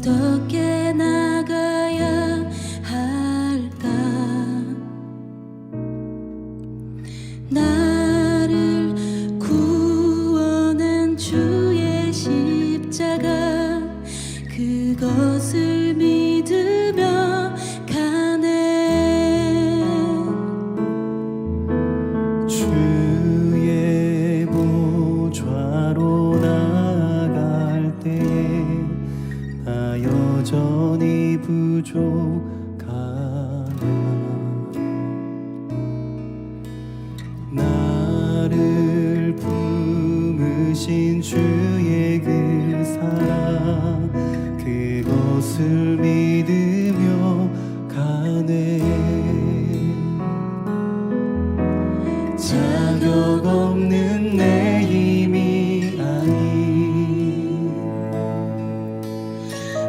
어떻게 나가야 할까? 나를 구원한 주의 십자가, 그것을 믿으며 가네. 주의 보좌로 나갈 때에 나 여전히 부족하나. 나를 품으신 주의 그 사랑, 그것을 믿으며 가네. 자격 없는 내 힘이 아닌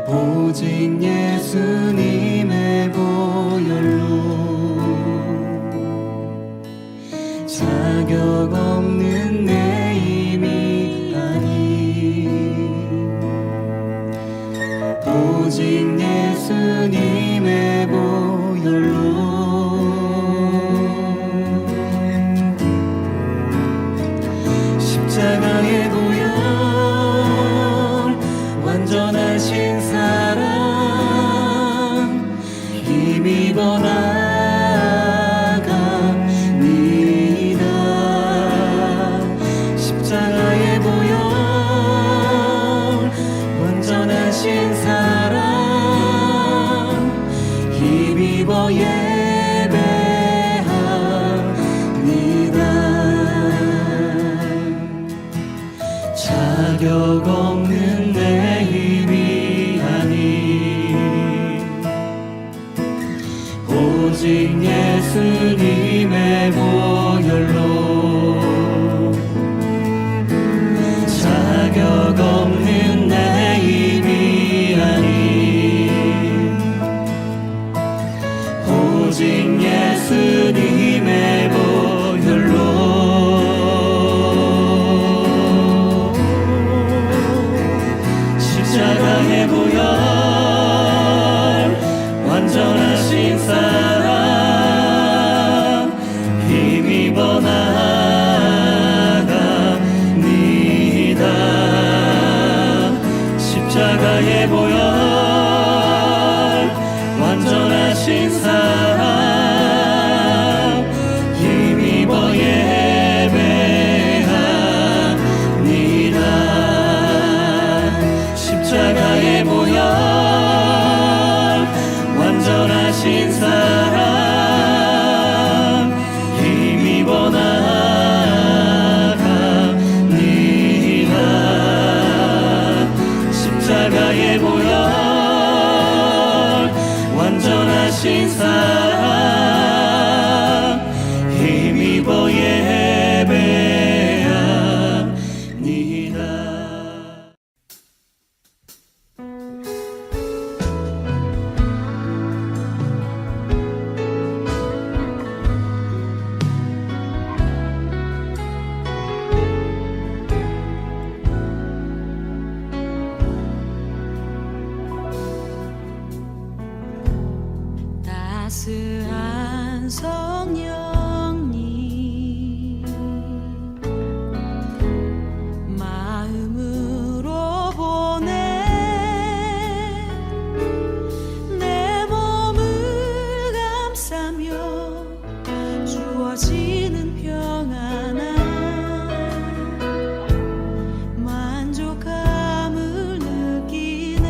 오직 예수님의 보혈로, 자격 없는 내 힘이 아닌 오직 예수님의 보혈로. 십자가의 보혈, 완전하신 사랑, 힘입어 나갑니다. 십자가의 보혈, 완전하신 사랑, 힘입어 자격 없는 내 힘이 아닌 오직 예수님의 보혈로, 자격 없는 내 힘이 아닌 오직 예수님의 보혈로. 십자가의 보혈, 완전하신 사랑, 힘입어 나갑니다. 십자가의 보혈, 완전하신 사랑, 힘입어 십자가의 보혈, 완전하신 사랑, 힘입어 나갑니다. 십자가의 보혈, 완전하신 사랑, 힘입어 예배합니다. 따스한 성령님, 마음으로 보내 내 몸을 감싸며 주어지는 평안한 만족감을 느끼네.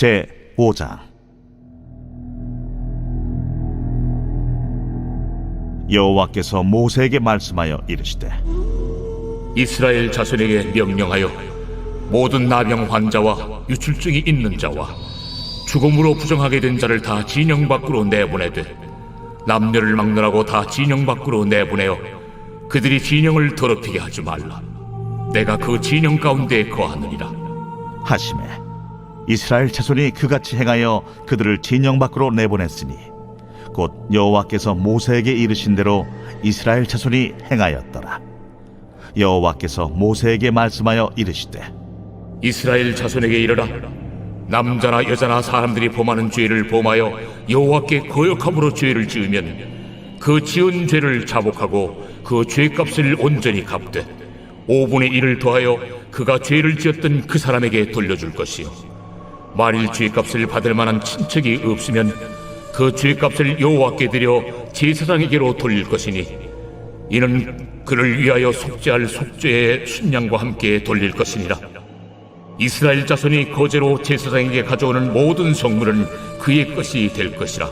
제5장. 여호와께서 모세에게 말씀하여 이르시되, 이스라엘 자손에게 명령하여 모든 나병 환자와 유출증이 있는 자와 죽음으로 부정하게 된 자를 다 진영 밖으로 내보내되 남녀를 막론하고 다 진영 밖으로 내보내어 그들이 진영을 더럽히게 하지 말라. 내가 그 진영 가운데에 거하느니라 하시매 이스라엘 자손이 그같이 행하여 그들을 진영 밖으로 내보냈으니 곧 여호와께서 모세에게 이르신 대로 이스라엘 자손이 행하였더라. 여호와께서 모세에게 말씀하여 이르시되, 이스라엘 자손에게 이르라. 남자나 여자나 사람들이 범하는 죄를 범하여 여호와께 거역함으로 죄를 지으면 그 지은 죄를 자복하고 그 죄값을 온전히 갚되 5분의 1을 더하여 그가 죄를 지었던 그 사람에게 돌려줄 것이요, 만일 죄값을 받을 만한 친척이 없으면 그 죄값을 여호와께 드려 제사장에게로 돌릴 것이니 이는 그를 위하여 속죄할 속죄의 순양과 함께 돌릴 것이니라. 이스라엘 자손이 거제로 제사장에게 가져오는 모든 성물은 그의 것이 될 것이라.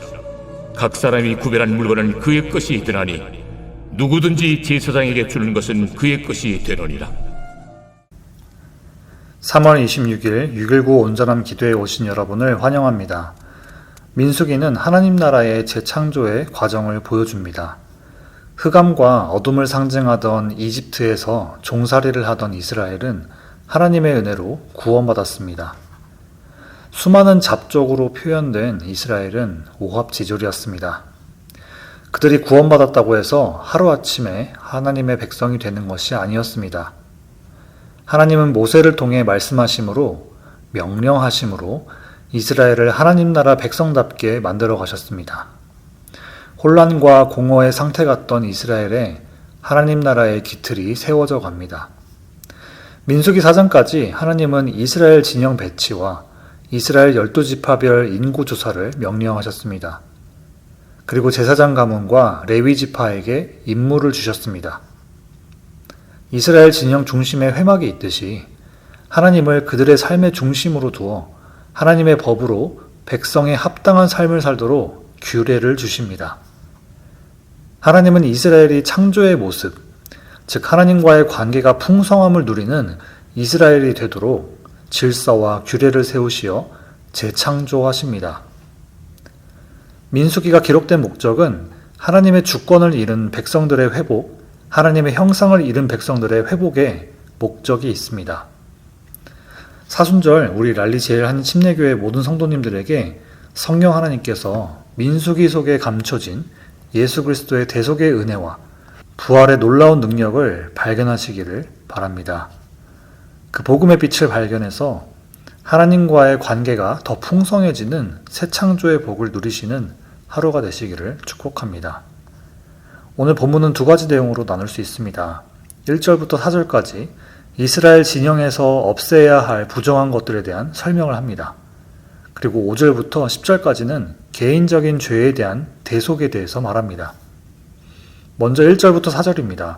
각 사람이 구별한 물건은 그의 것이 되나니 누구든지 제사장에게 주는 것은 그의 것이 되느니라. 3월 26일 6.19 온전함 기도에 오신 여러분을 환영합니다. 민수기는 하나님 나라의 재창조의 과정을 보여줍니다. 흑암과 어둠을 상징하던 이집트에서 종살이를 하던 이스라엘은 하나님의 은혜로 구원받았습니다. 수많은 잡족으로 표현된 이스라엘은 오합지졸이었습니다. 그들이 구원받았다고 해서 하루아침에 하나님의 백성이 되는 것이 아니었습니다. 하나님은 모세를 통해 말씀하심으로, 명령하심으로 이스라엘을 하나님 나라 백성답게 만들어 가셨습니다. 혼란과 공허의 상태 같던 이스라엘에 하나님 나라의 기틀이 세워져 갑니다. 민수기 4장까지 하나님은 이스라엘 진영 배치와 이스라엘 12지파별 인구 조사를 명령하셨습니다. 그리고 제사장 가문과 레위 지파에게 임무를 주셨습니다. 이스라엘 진영 중심에 회막이 있듯이 하나님을 그들의 삶의 중심으로 두어 하나님의 법으로 백성의 합당한 삶을 살도록 규례를 주십니다. 하나님은 이스라엘이 창조의 모습, 즉 하나님과의 관계가 풍성함을 누리는 이스라엘이 되도록 질서와 규례를 세우시어 재창조하십니다. 민수기가 기록된 목적은 하나님의 주권을 잃은 백성들의 회복, 하나님의 형상을 잃은 백성들의 회복에 목적이 있습니다. 사순절 우리 랄리 제일한 침례교회 모든 성도님들에게 성령 하나님께서 민수기 속에 감춰진 예수 그리스도의 대속의 은혜와 부활의 놀라운 능력을 발견하시기를 바랍니다. 그 복음의 빛을 발견해서 하나님과의 관계가 더 풍성해지는 새 창조의 복을 누리시는 하루가 되시기를 축복합니다. 오늘 본문은 두 가지 내용으로 나눌 수 있습니다. 1절부터 4절까지 이스라엘 진영에서 없애야 할 부정한 것들에 대한 설명을 합니다. 그리고 5절부터 10절까지는 개인적인 죄에 대한 대속에 대해서 말합니다. 먼저 1절부터 4절입니다.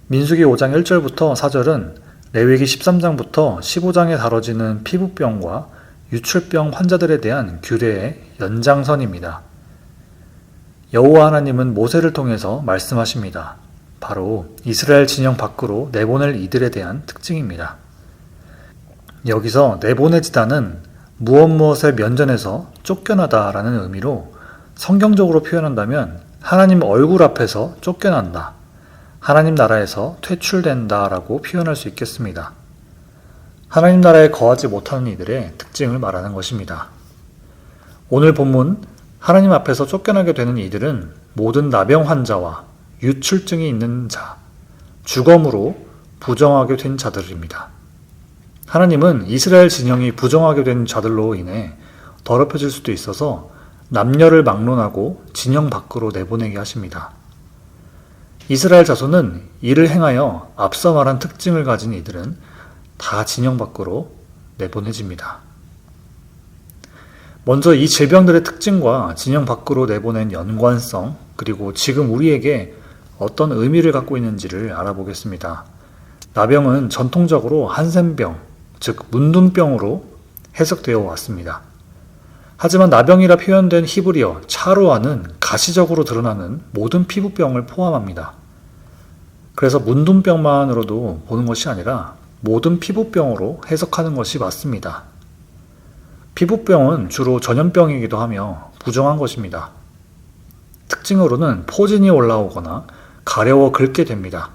민수기 5장 1절부터 4절은 레위기 13장부터 15장에 다뤄지는 피부병과 유출병 환자들에 대한 규례의 연장선입니다. 여호와 하나님은 모세를 통해서 말씀하십니다. 바로 이스라엘 진영 밖으로 내보낼 이들에 대한 특징입니다. 여기서 내보내지다는 무엇무엇의 면전에서 쫓겨나다라는 의미로 성경적으로 표현한다면 하나님 얼굴 앞에서 쫓겨난다, 하나님 나라에서 퇴출된다 라고 표현할 수 있겠습니다. 하나님 나라에 거하지 못하는 이들의 특징을 말하는 것입니다. 오늘 본문 하나님 앞에서 쫓겨나게 되는 이들은 모든 나병 환자와 유출증이 있는 자, 주검으로 부정하게 된 자들입니다. 하나님은 이스라엘 진영이 부정하게 된 자들로 인해 더럽혀질 수도 있어서 남녀를 막론하고 진영 밖으로 내보내게 하십니다. 이스라엘 자손은 이를 행하여 앞서 말한 특징을 가진 이들은 다 진영 밖으로 내보내집니다. 먼저 이 질병들의 특징과 진영 밖으로 내보낸 연관성, 그리고 지금 우리에게 어떤 의미를 갖고 있는지를 알아보겠습니다. 나병은 전통적으로 한센병, 즉 문둥병으로 해석되어 왔습니다. 하지만 나병이라 표현된 히브리어 차루아는 가시적으로 드러나는 모든 피부병을 포함합니다. 그래서 문둥병만으로도 보는 것이 아니라 모든 피부병으로 해석하는 것이 맞습니다. 피부병은 주로 전염병이기도 하며 부정한 것입니다. 특징으로는 포진이 올라오거나 가려워 긁게 됩니다.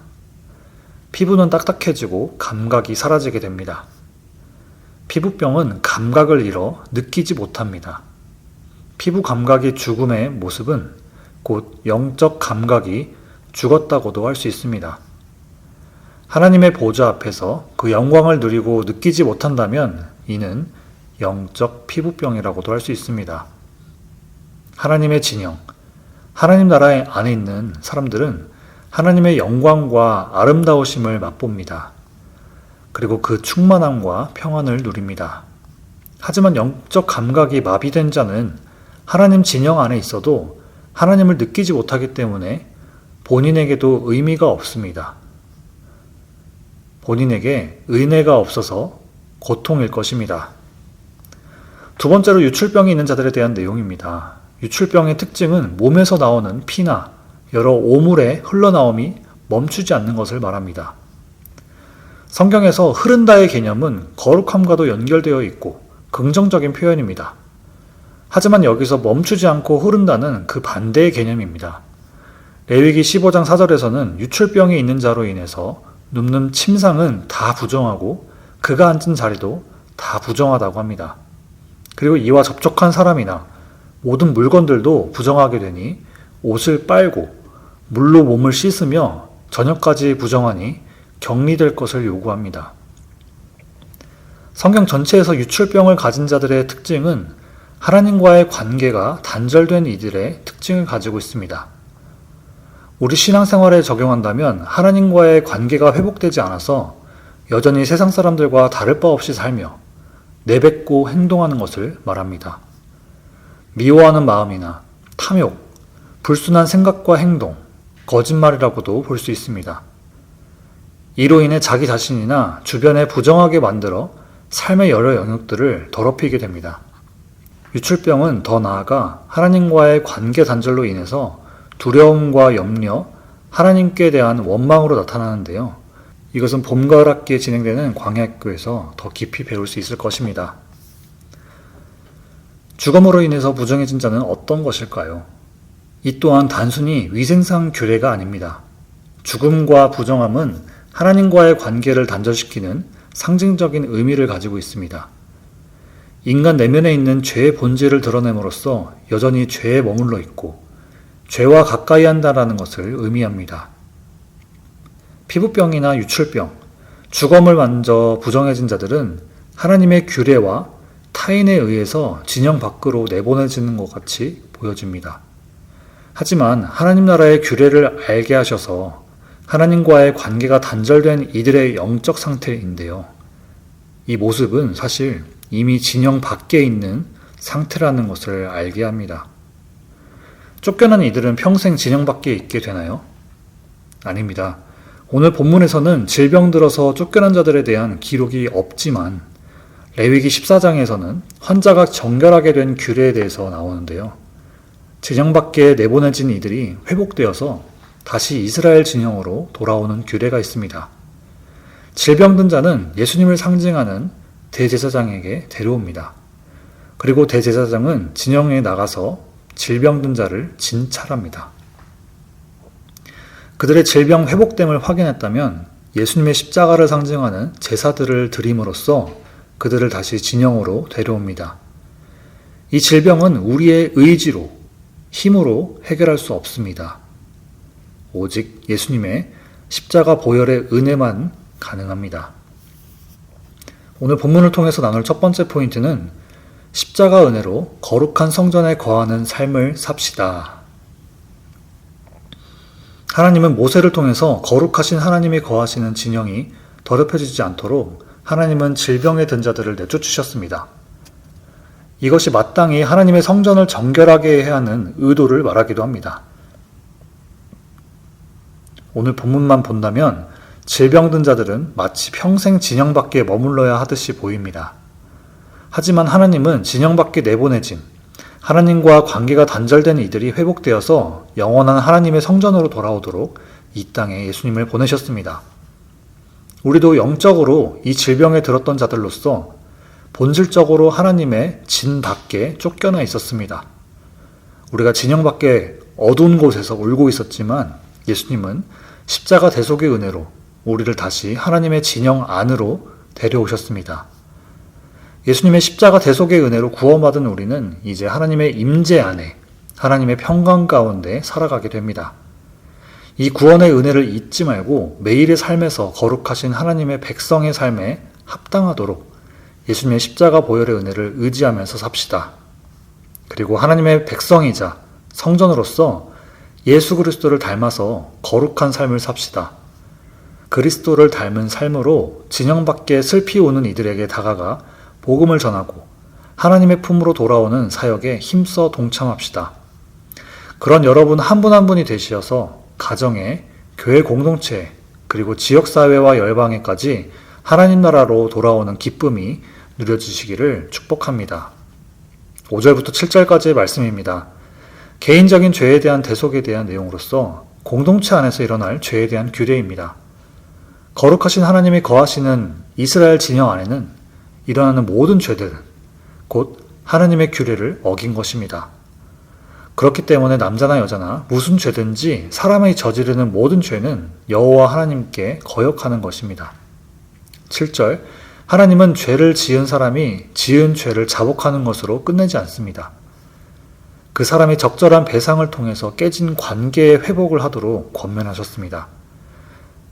피부는 딱딱해지고 감각이 사라지게 됩니다. 피부병은 감각을 잃어 느끼지 못합니다. 피부 감각이 죽음의 모습은 곧 영적 감각이 죽었다고도 할 수 있습니다. 하나님의 보좌 앞에서 그 영광을 누리고 느끼지 못한다면 이는 영적 피부병이라고도 할 수 있습니다. 하나님의 진영, 하나님 나라 안에 있는 사람들은 하나님의 영광과 아름다우심을 맛봅니다. 그리고 그 충만함과 평안을 누립니다. 하지만 영적 감각이 마비된 자는 하나님 진영 안에 있어도 하나님을 느끼지 못하기 때문에 본인에게도 의미가 없습니다. 본인에게 은혜가 없어서 고통일 것입니다. 두 번째로 유출병이 있는 자들에 대한 내용입니다. 유출병의 특징은 몸에서 나오는 피나 여러 오물의 흘러나옴이 멈추지 않는 것을 말합니다. 성경에서 흐른다의 개념은 거룩함과도 연결되어 있고 긍정적인 표현입니다. 하지만 여기서 멈추지 않고 흐른다는 그 반대의 개념입니다. 레위기 15장 4절에서는 유출병이 있는 자로 인해서 눕는 침상은 다 부정하고 그가 앉은 자리도 다 부정하다고 합니다. 그리고 이와 접촉한 사람이나 모든 물건들도 부정하게 되니 옷을 빨고 물로 몸을 씻으며 저녁까지 부정하니 격리될 것을 요구합니다. 성경 전체에서 유출병을 가진 자들의 특징은 하나님과의 관계가 단절된 이들의 특징을 가지고 있습니다. 우리 신앙생활에 적용한다면 하나님과의 관계가 회복되지 않아서 여전히 세상 사람들과 다를 바 없이 살며 내뱉고 행동하는 것을 말합니다. 미워하는 마음이나 탐욕, 불순한 생각과 행동, 거짓말이라고도 볼 수 있습니다. 이로 인해 자기 자신이나 주변에 부정하게 만들어 삶의 여러 영역들을 더럽히게 됩니다. 유출병은 더 나아가 하나님과의 관계 단절로 인해서 두려움과 염려, 하나님께 대한 원망으로 나타나는데요. 이것은 봄, 가을 학기에 진행되는 광야학교에서 더 깊이 배울 수 있을 것입니다. 죽음으로 인해서 부정해진 자는 어떤 것일까요? 이 또한 단순히 위생상 규례가 아닙니다. 죽음과 부정함은 하나님과의 관계를 단절시키는 상징적인 의미를 가지고 있습니다. 인간 내면에 있는 죄의 본질을 드러냄으로써 여전히 죄에 머물러 있고 죄와 가까이 한다라는 것을 의미합니다. 피부병이나 유출병, 주검을 만져 부정해진 자들은 하나님의 규례와 타인에 의해서 진영 밖으로 내보내지는 것 같이 보여집니다. 하지만 하나님 나라의 규례를 알게 하셔서 하나님과의 관계가 단절된 이들의 영적 상태인데요. 이 모습은 사실 이미 진영 밖에 있는 상태라는 것을 알게 합니다. 쫓겨난 이들은 평생 진영 밖에 있게 되나요? 아닙니다. 오늘 본문에서는 질병 들어서 쫓겨난 자들에 대한 기록이 없지만 레위기 14장에서는 환자가 정결하게 된 규례에 대해서 나오는데요. 진영 밖에 내보내진 이들이 회복되어서 다시 이스라엘 진영으로 돌아오는 규례가 있습니다. 질병든 자는 예수님을 상징하는 대제사장에게 데려옵니다. 그리고 대제사장은 진영에 나가서 질병든 자를 진찰합니다. 그들의 질병 회복됨을 확인했다면 예수님의 십자가를 상징하는 제사들을 드림으로써 그들을 다시 진영으로 데려옵니다. 이 질병은 우리의 의지로, 힘으로 해결할 수 없습니다. 오직 예수님의 십자가 보혈의 은혜만 가능합니다. 오늘 본문을 통해서 나눌 첫 번째 포인트는 십자가 은혜로 거룩한 성전에 거하는 삶을 삽시다. 하나님은 모세를 통해서 거룩하신 하나님이 거하시는 진영이 더럽혀지지 않도록 하나님은 질병에 든 자들을 내쫓으셨습니다. 이것이 마땅히 하나님의 성전을 정결하게 해야 하는 의도를 말하기도 합니다. 오늘 본문만 본다면 질병든 자들은 마치 평생 진영 밖에 머물러야 하듯이 보입니다. 하지만 하나님은 진영 밖에 내보내짐, 하나님과 관계가 단절된 이들이 회복되어서 영원한 하나님의 성전으로 돌아오도록 이 땅에 예수님을 보내셨습니다. 우리도 영적으로 이 질병에 들었던 자들로서 본질적으로 하나님의 진 밖에 쫓겨나 있었습니다. 우리가 진영 밖에 어두운 곳에서 울고 있었지만 예수님은 십자가 대속의 은혜로 우리를 다시 하나님의 진영 안으로 데려오셨습니다. 예수님의 십자가 대속의 은혜로 구원받은 우리는 이제 하나님의 임재 안에 하나님의 평강 가운데 살아가게 됩니다. 이 구원의 은혜를 잊지 말고 매일의 삶에서 거룩하신 하나님의 백성의 삶에 합당하도록 예수님의 십자가 보혈의 은혜를 의지하면서 삽시다. 그리고 하나님의 백성이자 성전으로서 예수 그리스도를 닮아서 거룩한 삶을 삽시다. 그리스도를 닮은 삶으로 진영 밖에 슬피 우는 이들에게 다가가 복음을 전하고 하나님의 품으로 돌아오는 사역에 힘써 동참합시다. 그런 여러분 한 분 한 분이 되시어서 가정에, 교회 공동체, 그리고 지역사회와 열방에까지 하나님 나라로 돌아오는 기쁨이 누려지시기를 축복합니다. 5절부터 7절까지의 말씀입니다. 개인적인 죄에 대한 대속에 대한 내용으로서 공동체 안에서 일어날 죄에 대한 규례입니다. 거룩하신 하나님이 거하시는 이스라엘 진영 안에는 일어나는 모든 죄들은 곧 하나님의 규례를 어긴 것입니다. 그렇기 때문에 남자나 여자나 무슨 죄든지 사람이 저지르는 모든 죄는 여호와 하나님께 거역하는 것입니다. 7절, 하나님은 죄를 지은 사람이 지은 죄를 자복하는 것으로 끝내지 않습니다. 그 사람이 적절한 배상을 통해서 깨진 관계의 회복을 하도록 권면하셨습니다.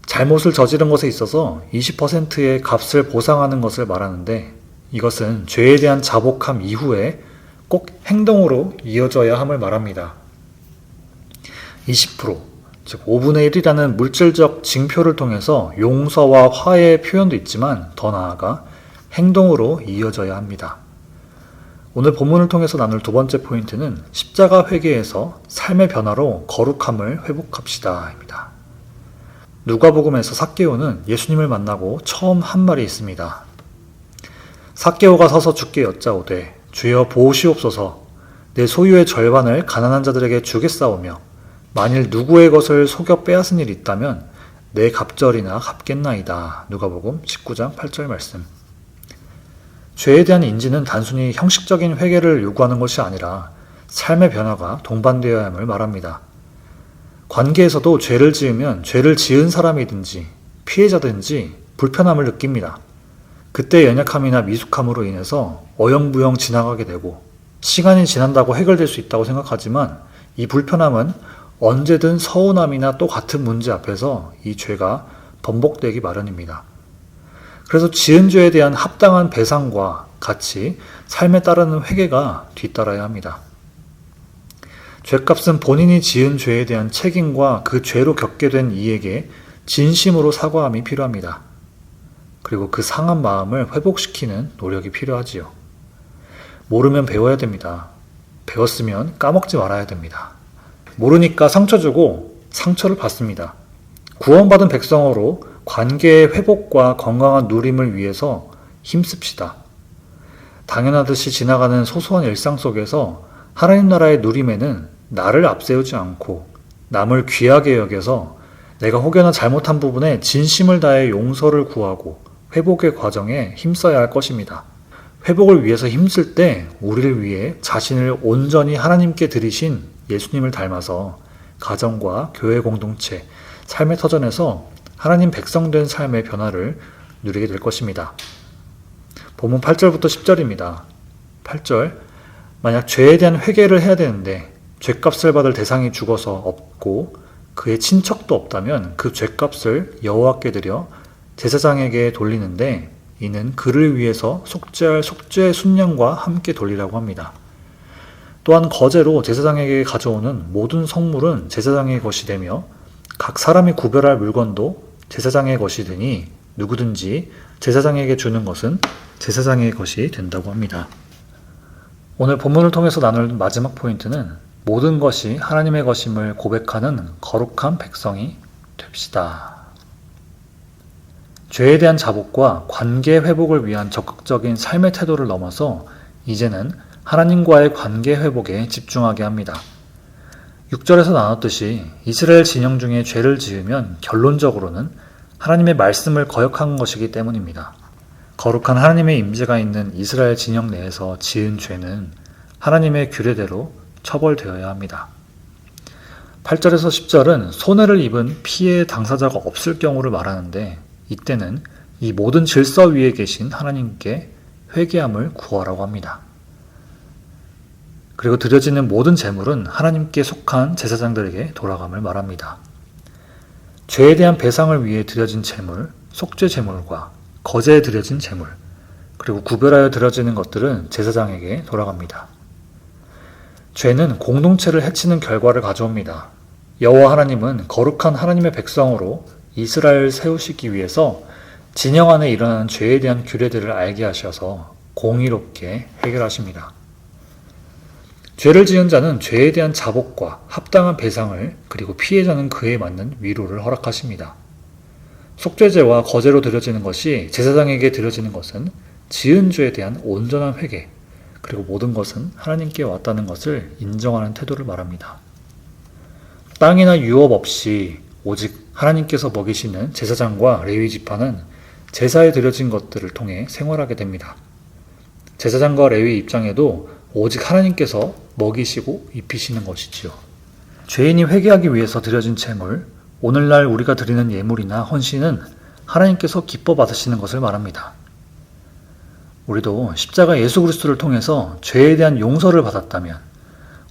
잘못을 저지른 것에 있어서 20%의 값을 보상하는 것을 말하는데 이것은 죄에 대한 자복함 이후에 꼭 행동으로 이어져야 함을 말합니다. 20%, 즉 5분의 1이라는 물질적 징표를 통해서 용서와 화해의 표현도 있지만 더 나아가 행동으로 이어져야 합니다. 오늘 본문을 통해서 나눌 두 번째 포인트는 십자가 회개에서 삶의 변화로 거룩함을 회복합시다 입니다. 누가복음에서 삭개오는 예수님을 만나고 처음 한 말이 있습니다. 삭개오가 서서 주께 여짜오되 주여 보시옵소서 내 소유의 절반을 가난한 자들에게 주겠사오며 만일 누구의 것을 속여 빼앗은 일이 있다면 내 갑절이나 갚겠나이다. 누가복음 19장 8절 말씀. 죄에 대한 인지는 단순히 형식적인 회개를 요구하는 것이 아니라 삶의 변화가 동반되어야 함을 말합니다. 관계에서도 죄를 지으면 죄를 지은 사람이든지 피해자든지 불편함을 느낍니다. 그때 연약함이나 미숙함으로 인해서 어영부영 지나가게 되고 시간이 지난다고 해결될 수 있다고 생각하지만 이 불편함은 언제든 서운함이나 또 같은 문제 앞에서 이 죄가 번복되기 마련입니다. 그래서 지은 죄에 대한 합당한 배상과 같이 삶에 따르는 회개가 뒤따라야 합니다. 죄값은 본인이 지은 죄에 대한 책임과 그 죄로 겪게 된 이에게 진심으로 사과함이 필요합니다. 그리고 그 상한 마음을 회복시키는 노력이 필요하지요. 모르면 배워야 됩니다. 배웠으면 까먹지 말아야 됩니다. 모르니까 상처 주고 상처를 받습니다. 구원받은 백성으로 관계의 회복과 건강한 누림을 위해서 힘씁시다. 당연하듯이 지나가는 소소한 일상 속에서 하나님 나라의 누림에는 나를 앞세우지 않고 남을 귀하게 여겨서 내가 혹여나 잘못한 부분에 진심을 다해 용서를 구하고 회복의 과정에 힘써야 할 것입니다. 회복을 위해서 힘쓸 때 우리를 위해 자신을 온전히 하나님께 드리신 예수님을 닮아서 가정과 교회 공동체, 삶의 터전에서 하나님 백성된 삶의 변화를 누리게 될 것입니다. 본문 8절부터 10절입니다. 8절, 만약 죄에 대한 회개를 해야 되는데 죄값을 받을 대상이 죽어서 없고 그의 친척도 없다면 그 죄값을 여호와께 드려 제사장에게 돌리는데 이는 그를 위해서 속죄할 속죄 순양과 함께 돌리라고 합니다. 또한 거제로 제사장에게 가져오는 모든 성물은 제사장의 것이 되며 각 사람이 구별할 물건도 제사장의 것이 되니 누구든지 제사장에게 주는 것은 제사장의 것이 된다고 합니다. 오늘 본문을 통해서 나눌 마지막 포인트는 모든 것이 하나님의 것임을 고백하는 거룩한 백성이 됩시다. 죄에 대한 자복과 관계 회복을 위한 적극적인 삶의 태도를 넘어서 이제는 하나님과의 관계 회복에 집중하게 합니다. 6절에서 나눴듯이 이스라엘 진영 중에 죄를 지으면 결론적으로는 하나님의 말씀을 거역한 것이기 때문입니다. 거룩한 하나님의 임재가 있는 이스라엘 진영 내에서 지은 죄는 하나님의 규례대로 처벌되어야 합니다. 8절에서 10절은 손해를 입은 피해 당사자가 없을 경우를 말하는데 이때는 이 모든 질서 위에 계신 하나님께 회개함을 구하라고 합니다. 그리고 드려지는 모든 제물은 하나님께 속한 제사장들에게 돌아감을 말합니다. 죄에 대한 배상을 위해 드려진 제물, 속죄 제물과 거제에 드려진 제물, 그리고 구별하여 드려지는 것들은 제사장에게 돌아갑니다. 죄는 공동체를 해치는 결과를 가져옵니다. 여호와 하나님은 거룩한 하나님의 백성으로 이스라엘을 세우시기 위해서 진영 안에 일어나는 죄에 대한 규례들을 알게 하셔서 공의롭게 해결하십니다. 죄를 지은 자는 죄에 대한 자복과 합당한 배상을, 그리고 피해자는 그에 맞는 위로를 허락하십니다. 속죄제와 거제로 드려지는 것이 제사장에게 드려지는 것은 지은 죄에 대한 온전한 회개, 그리고 모든 것은 하나님께 왔다는 것을 인정하는 태도를 말합니다. 땅이나 유업 없이 오직 하나님께서 먹이시는 제사장과 레위 지파는 제사에 드려진 것들을 통해 생활하게 됩니다. 제사장과 레위 입장에도 오직 하나님께서 먹이시고 입히시는 것이지요. 죄인이 회개하기 위해서 드려진 제물, 오늘날 우리가 드리는 예물이나 헌신은 하나님께서 기뻐 받으시는 것을 말합니다. 우리도 십자가 예수 그리스도를 통해서 죄에 대한 용서를 받았다면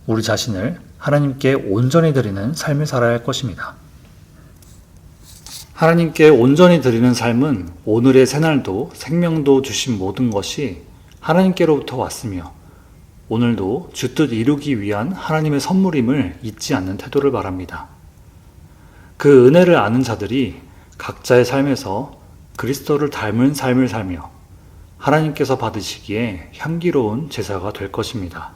우리 자신을 하나님께 온전히 드리는 삶을 살아야 할 것입니다. 하나님께 온전히 드리는 삶은 오늘의 새날도 생명도 주신 모든 것이 하나님께로부터 왔으며 오늘도 주 뜻 이루기 위한 하나님의 선물임을 잊지 않는 태도를 말합니다. 그 은혜를 아는 자들이 각자의 삶에서 그리스도를 닮은 삶을 살며 하나님께서 받으시기에 향기로운 제사가 될 것입니다.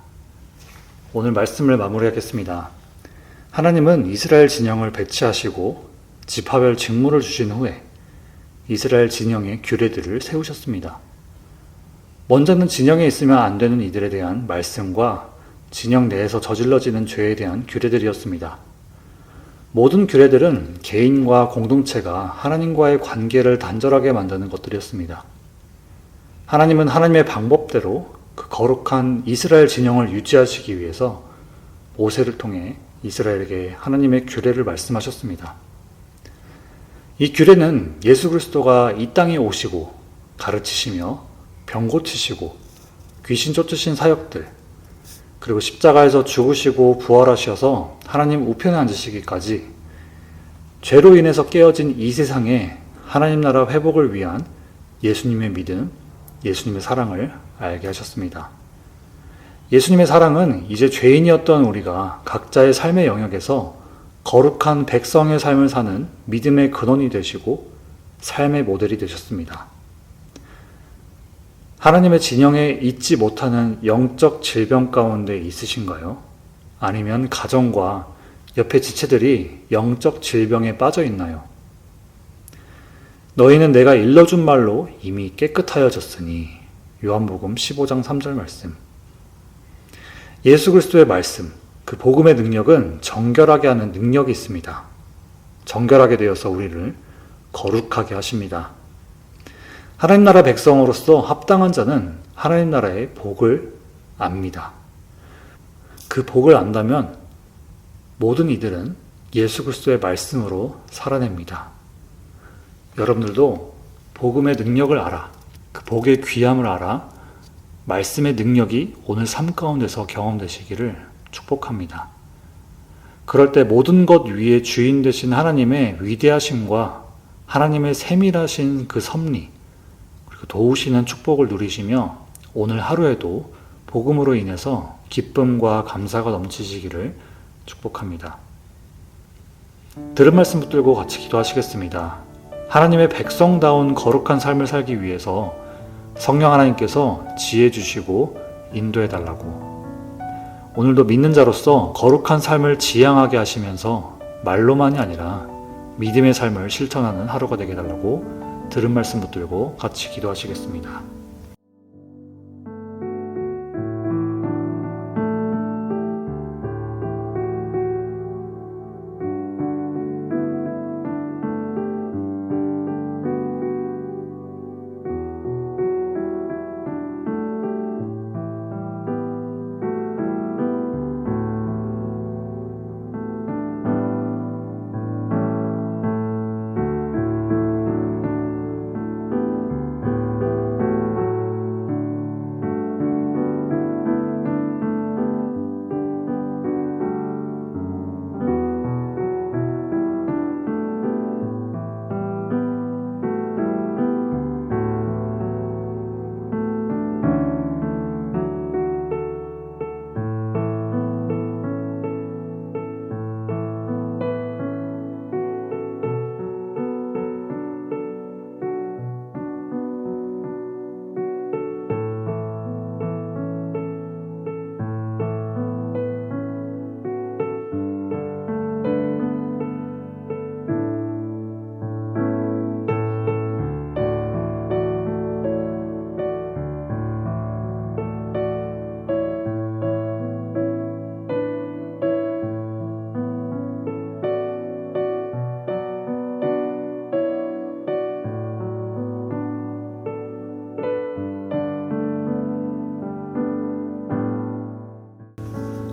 오늘 말씀을 마무리하겠습니다. 하나님은 이스라엘 진영을 배치하시고 지파별 직무를 주신 후에 이스라엘 진영의 규례들을 세우셨습니다. 먼저는 진영에 있으면 안 되는 이들에 대한 말씀과 진영 내에서 저질러지는 죄에 대한 규례들이었습니다. 모든 규례들은 개인과 공동체가 하나님과의 관계를 단절하게 만드는 것들이었습니다. 하나님은 하나님의 방법대로 그 거룩한 이스라엘 진영을 유지하시기 위해서 모세를 통해 이스라엘에게 하나님의 규례를 말씀하셨습니다. 이 규례는 예수 그리스도가 이 땅에 오시고 가르치시며 병 고치시고 귀신 쫓으신 사역들, 그리고 십자가에서 죽으시고 부활하셔서 하나님 우편에 앉으시기까지 죄로 인해서 깨어진 이 세상에 하나님 나라 회복을 위한 예수님의 믿음, 예수님의 사랑을 알게 하셨습니다. 예수님의 사랑은 이제 죄인이었던 우리가 각자의 삶의 영역에서 거룩한 백성의 삶을 사는 믿음의 근원이 되시고 삶의 모델이 되셨습니다. 하나님의 진영에 잊지 못하는 영적 질병 가운데 있으신가요? 아니면 가정과 옆에 지체들이 영적 질병에 빠져 있나요? 너희는 내가 일러준 말로 이미 깨끗하여졌으니 요한복음 15장 3절 말씀. 예수 그리스도의 말씀, 그 복음의 능력은 정결하게 하는 능력이 있습니다. 정결하게 되어서 우리를 거룩하게 하십니다. 하나님 나라 백성으로서 합당한 자는 하나님 나라의 복을 압니다. 그 복을 안다면 모든 이들은 예수 그리스도의 말씀으로 살아냅니다. 여러분들도 복음의 능력을 알아, 그 복의 귀함을 알아 말씀의 능력이 오늘 삶 가운데서 경험되시기를 축복합니다. 그럴 때 모든 것 위에 주인 되신 하나님의 위대하심과 하나님의 세밀하신 그 섭리, 그리고 도우시는 축복을 누리시며 오늘 하루에도 복음으로 인해서 기쁨과 감사가 넘치시기를 축복합니다. 들은 말씀 붙들고 같이 기도하시겠습니다. 하나님의 백성다운 거룩한 삶을 살기 위해서 성령 하나님께서 지혜 주시고 인도해 달라고, 오늘도 믿는 자로서 거룩한 삶을 지향하게 하시면서 말로만이 아니라 믿음의 삶을 실천하는 하루가 되게 해달라고 들은 말씀 붙들고 같이 기도하시겠습니다.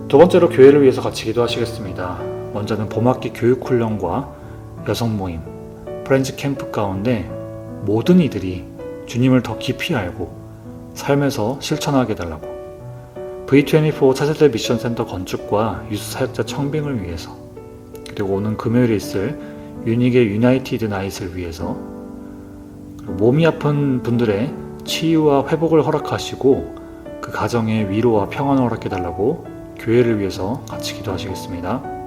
두 번째로 교회를 위해서 같이 기도하시겠습니다. 먼저는 봄학기 교육훈련과 여성 모임, 프렌즈 캠프 가운데 모든 이들이 주님을 더 깊이 알고 삶에서 실천하게 해달라고, V24 차세대 미션 센터 건축과 유수 사역자 청빙을 위해서, 그리고 오는 금요일에 있을 유닉의 유나이티드 나잇을 위해서, 그리고 몸이 아픈 분들의 치유와 회복을 허락하시고 그 가정에 위로와 평안을 허락해달라고 교회를 위해서 같이 기도하시겠습니다.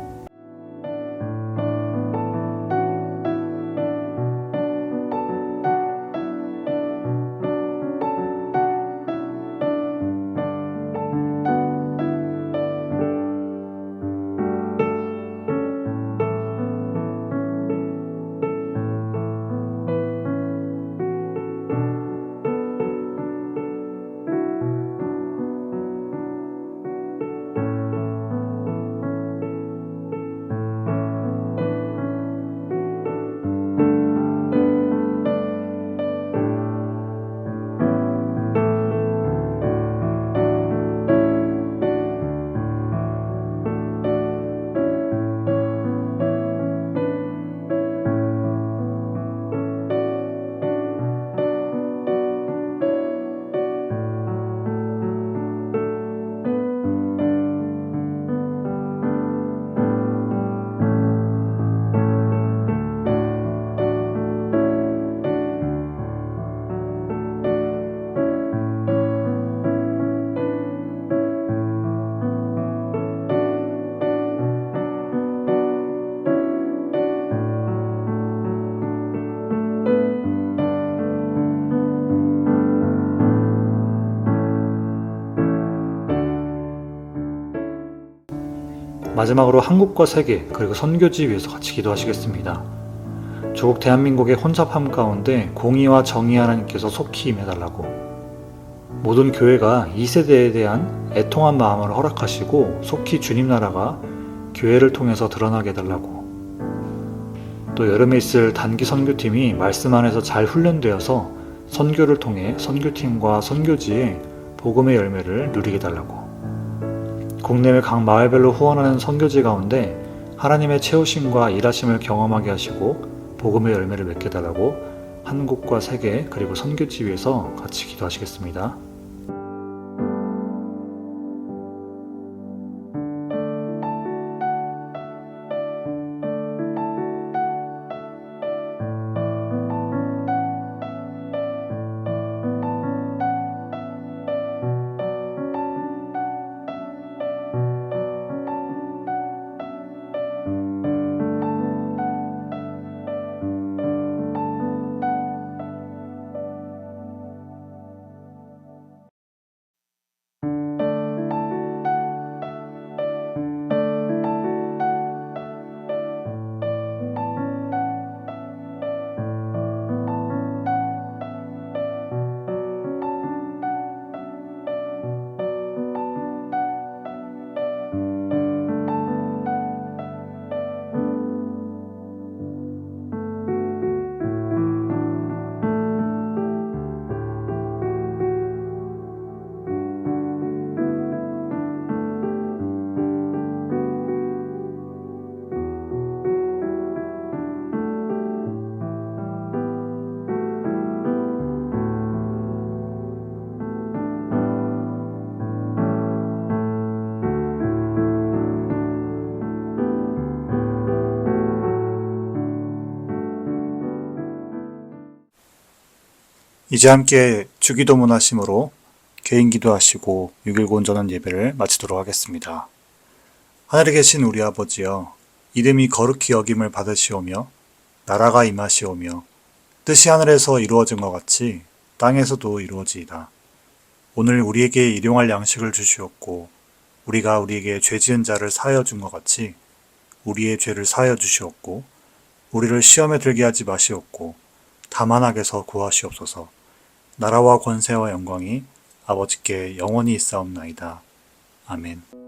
마지막으로 한국과 세계 그리고 선교지 위해서 같이 기도하시겠습니다. 조국 대한민국의 혼잡함 가운데 공의와 정의 하나님께서 속히 임해달라고, 모든 교회가 2세대에 대한 애통한 마음을 허락하시고 속히 주님 나라가 교회를 통해서 드러나게 해달라고, 또 여름에 있을 단기 선교팀이 말씀 안에서 잘 훈련되어서 선교를 통해 선교팀과 선교지에 복음의 열매를 누리게 해달라고, 국내외 각 마을별로 후원하는 선교지 가운데 하나님의 채우심과 일하심을 경험하게 하시고 복음의 열매를 맺게 해달라고 한국과 세계 그리고 선교지 위해서 같이 기도하시겠습니다. 이제 함께 주기도문 하심으로 개인 기도하시고 6.19 온전한 예배를 마치도록 하겠습니다. 하늘에 계신 우리 아버지여, 이름이 거룩히 여김을 받으시오며 나라가 임하시오며 뜻이 하늘에서 이루어진 것 같이 땅에서도 이루어지이다. 오늘 우리에게 일용할 양식을 주시옵고 우리가 우리에게 죄 지은 자를 사하여 준 것 같이 우리의 죄를 사하여 주시옵고 우리를 시험에 들게 하지 마시옵고 다만 악에서 구하시옵소서. 나라와 권세와 영광이 아버지께 영원히 있사옵나이다. 아멘.